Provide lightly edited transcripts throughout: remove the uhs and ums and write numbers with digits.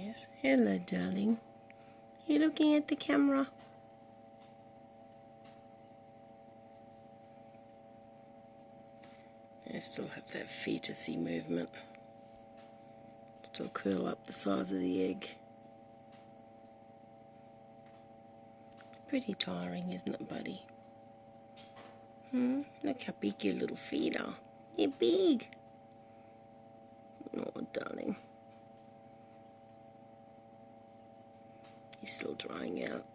is. Hello, darling. You're looking at the camera. They still have that fetusy movement. Still curl up the size of the egg. Pretty tiring, isn't it, buddy? Look how big your little feet are. They're big. Oh, darling. He's still drying out.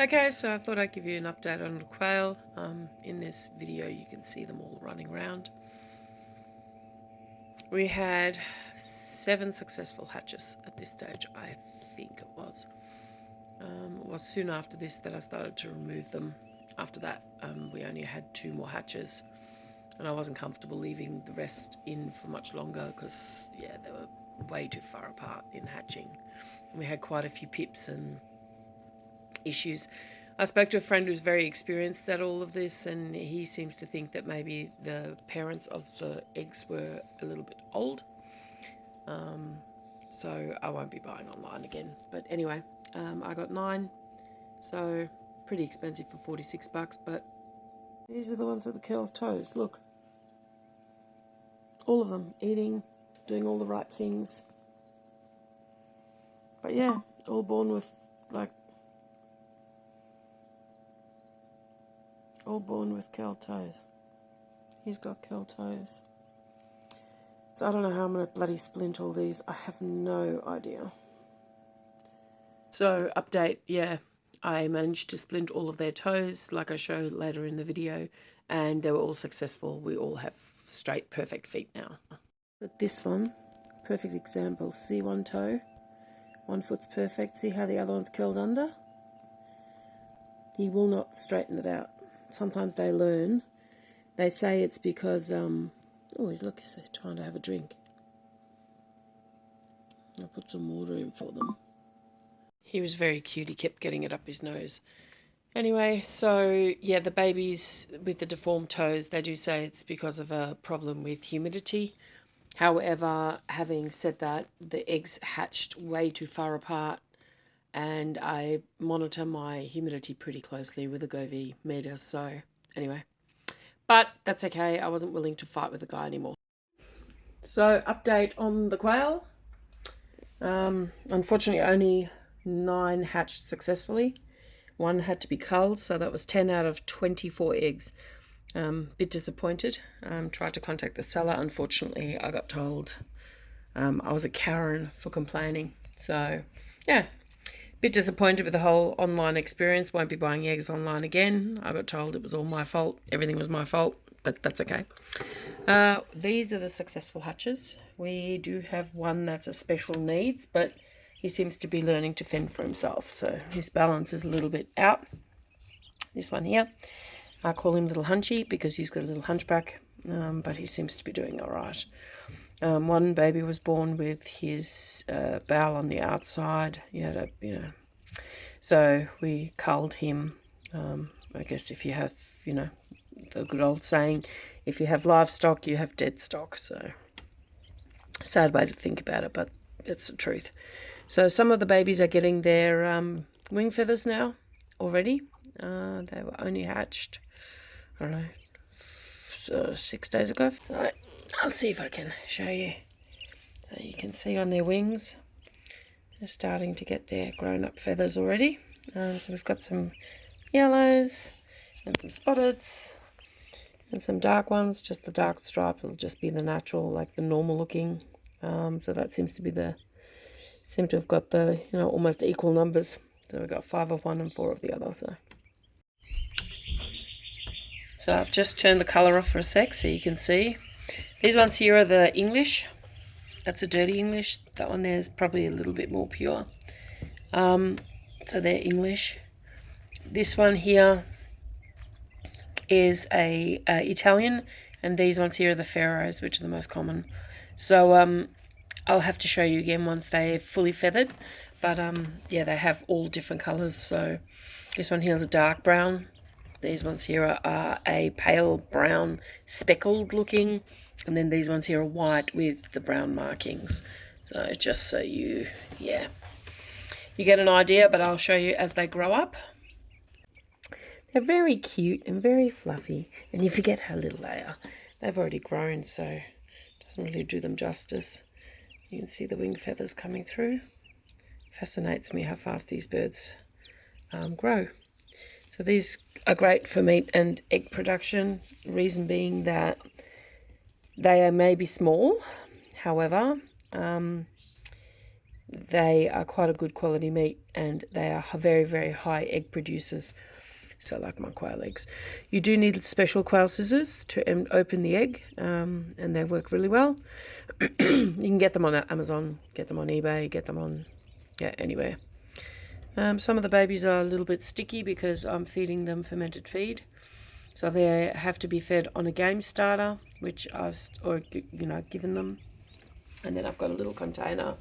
Okay, so I thought I'd give you an update on the quail. In this video you can see them all running around. We had 7 successful hatches at this stage, I think it was. It was soon after this that I started to remove them. After that, we only had 2 more hatches, and I wasn't comfortable leaving the rest in for much longer because, yeah, they were way too far apart in hatching. And we had quite a few pips and issues. I spoke to a friend who's very experienced at all of this, and he seems to think that maybe the parents of the eggs were a little bit old. So I won't be buying online again. But anyway, I got 9, so pretty expensive for 46 bucks, but these are the ones with the curled toes. Look, all of them eating, doing all the right things. But yeah, all born with curled toes. He's got curled toes. So I don't know how I'm going to bloody splint all these. I have no idea. So update, yeah, I managed to splint all of their toes like I show later in the video, and they were all successful. We all have straight perfect feet now. But this one, perfect example. See one toe? One foot's perfect. See how the other one's curled under? He will not straighten it out. Sometimes they learn. They say it's because, oh, look, he's trying to have a drink. I'll put some water in for them. He was very cute. He kept getting it up his nose. Anyway, so, yeah, the babies with the deformed toes, they do say it's because of a problem with humidity. However, having said that, the eggs hatched way too far apart, and I monitor my humidity pretty closely with a Govee meter, so anyway. But that's okay, I wasn't willing to fight with the guy anymore. So, update on the quail. Unfortunately, only 9 hatched successfully. 1 had to be culled, so that was 10 out of 24 eggs. Bit disappointed. Tried to contact the seller. Unfortunately, I got told I was a Karen for complaining. So, yeah, bit disappointed with the whole online experience. Won't be buying eggs online again. I got told it was all my fault. Everything was my fault, but that's okay. These are the successful hatches. We do have one that's a special needs, but he seems to be learning to fend for himself. So his balance is a little bit out. This one here. I call him Little Hunchy because he's got a little hunchback, but he seems to be doing all right. One baby was born with his bowel on the outside. He had so we culled him. I guess if you have, the good old saying, if you have livestock, you have dead stock. So sad way to think about it, but that's the truth. So some of the babies are getting their wing feathers now already. They were only hatched, I don't know, 6 days ago. So I'll see if I can show you. So you can see on their wings, they're starting to get their grown-up feathers already. So we've got some yellows and some spotteds and some dark ones. Just the dark stripe will just be the natural, like the normal looking. So that seems to have got the almost equal numbers. So we've got 5 of one and 4 of the other. So I've just turned the colour off for a sec so you can see. These ones here are the English. That's a dirty English. That one there is probably a little bit more pure. So they're English. This one here is a Italian, and these ones here are the Pharaohs, which are the most common. So I'll have to show you again once they're fully feathered. But yeah, they have all different colours. So this one here is a dark brown. These ones here are a pale brown speckled looking, and then these ones here are white with the brown markings. So just so you get an idea, but I'll show you as they grow up. They're very cute and very fluffy, and you forget how little they are. They've already grown, so it doesn't really do them justice. You can see the wing feathers coming through. Fascinates me how fast these birds grow. So these are great for meat and egg production, reason being that they are maybe small, however, they are quite a good quality meat, and they are very, very high egg producers. So like my quail eggs. You do need special quail scissors to open the egg, and they work really well. You can get them on Amazon, get them on eBay, get them on, anywhere. Some of the babies are a little bit sticky because I'm feeding them fermented feed. So they have to be fed on a game starter, which I've given them. And then I've got a little container,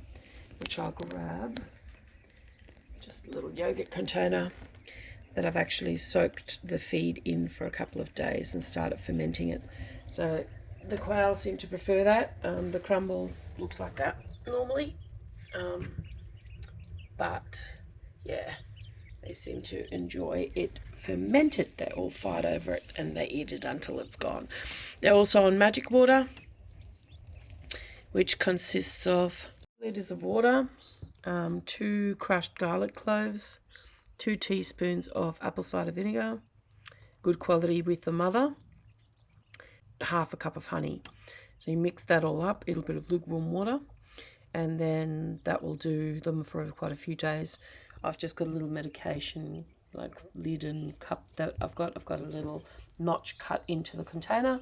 which I'll grab. Just a little yogurt container that I've actually soaked the feed in for a couple of days and started fermenting it. So the quail seem to prefer that. The crumble looks like that normally. But yeah, they seem to enjoy it fermented. They all fight over it and they eat it until it's gone. They're also on magic water, which consists of liters of water, 2 crushed garlic cloves, 2 teaspoons of apple cider vinegar, good quality with the mother, half a cup of honey. So you mix that all up, a little bit of lukewarm water, and then that will do them for quite a few days. I've just got a little medication, like lid and cup that I've got a little notch cut into the container,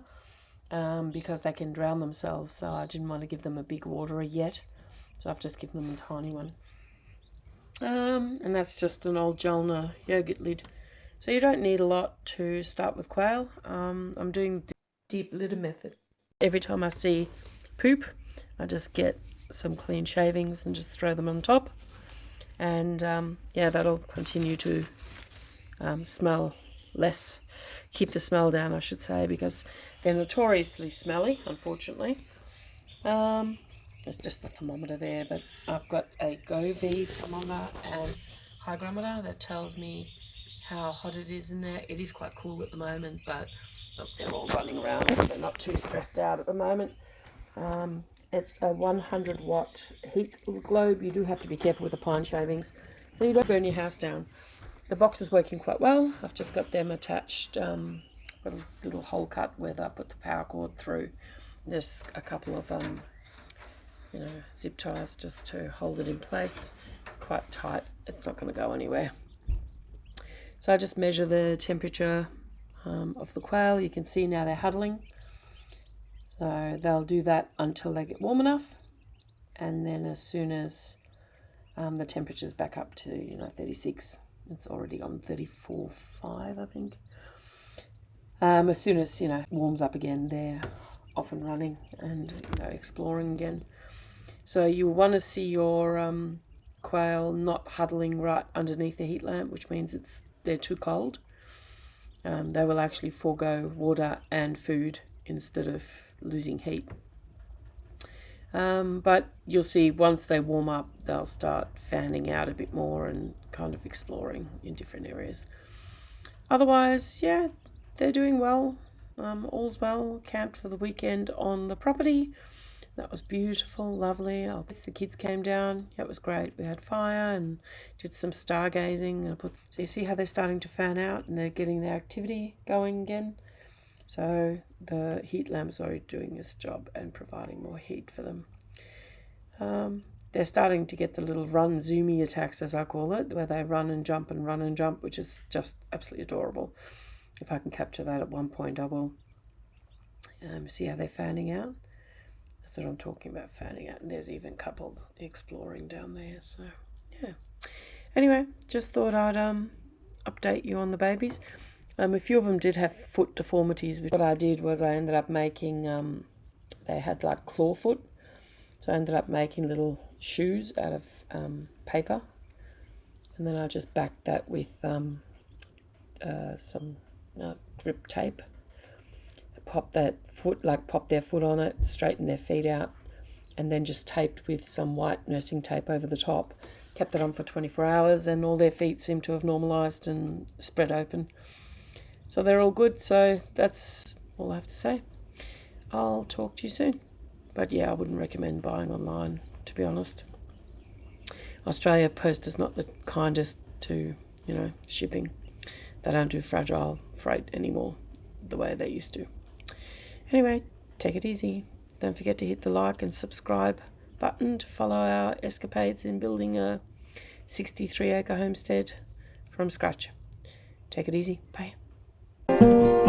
because they can drown themselves, so I didn't want to give them a big waterer yet, so I've just given them a tiny one. And that's just an old Jalna yogurt lid. So you don't need a lot to start with quail. I'm doing deep litter method. Every time I see poop, I just get some clean shavings and just throw them on top. And that'll continue to smell less, keep the smell down, I should say, because they're notoriously smelly, unfortunately. It's just the thermometer there, but I've got a Govee thermometer and hygrometer that tells me how hot it is in there. It is quite cool at the moment, but look, they're all running around, so they're not too stressed out at the moment. It's a 100 watt heat globe. You do have to be careful with the pine shavings so you don't burn your house down. The box is working quite well. I've just got them attached, got a little hole cut where I put the power cord through. There's a couple of zip ties just to hold it in place. It's quite tight. It's not going to go anywhere. So I just measure the temperature of the quail. You can see now they're huddling. So they'll do that until they get warm enough. And then as soon as the temperature's back up to 36, it's already on 34.5, I think. As soon as warms up again, they're off and running and exploring again. So you want to see your quail not huddling right underneath the heat lamp, which means they're too cold. They will actually forego water and food instead of losing heat. But you'll see once they warm up, they'll start fanning out a bit more and kind of exploring in different areas. Otherwise, yeah, they're doing well. All's well. Camped for the weekend on the property. That was beautiful, lovely. The kids came down. Yeah, it was great. We had fire and did some stargazing. So you see how they're starting to fan out and they're getting their activity going again. So the heat lamp's already doing its job and providing more heat for them. They're starting to get the little run zoomy attacks, as I call it, where they run and jump, which is just absolutely adorable. If I can capture that at one point, I will. See how they're fanning out? That's what I'm talking about, fanning out. And there's even a couple exploring down there. So, yeah. Anyway, just thought I'd update you on the babies. A few of them did have foot deformities. What I did was I ended up making, they had like claw foot. So I ended up making little shoes out of paper. And then I just backed that with some grip tape. Pop their foot on it, straighten their feet out, and then just taped with some white nursing tape over the top. Kept that on for 24 hours, and all their feet seem to have normalised and spread open. So they're all good. So that's all I have to say. I'll talk to you soon. But yeah, I wouldn't recommend buying online, to be honest. Australia Post is not the kindest to, shipping. They don't do fragile freight anymore the way they used to. Anyway, take it easy. Don't forget to hit the like and subscribe button to follow our escapades in building a 63-acre homestead from scratch. Take it easy. Bye.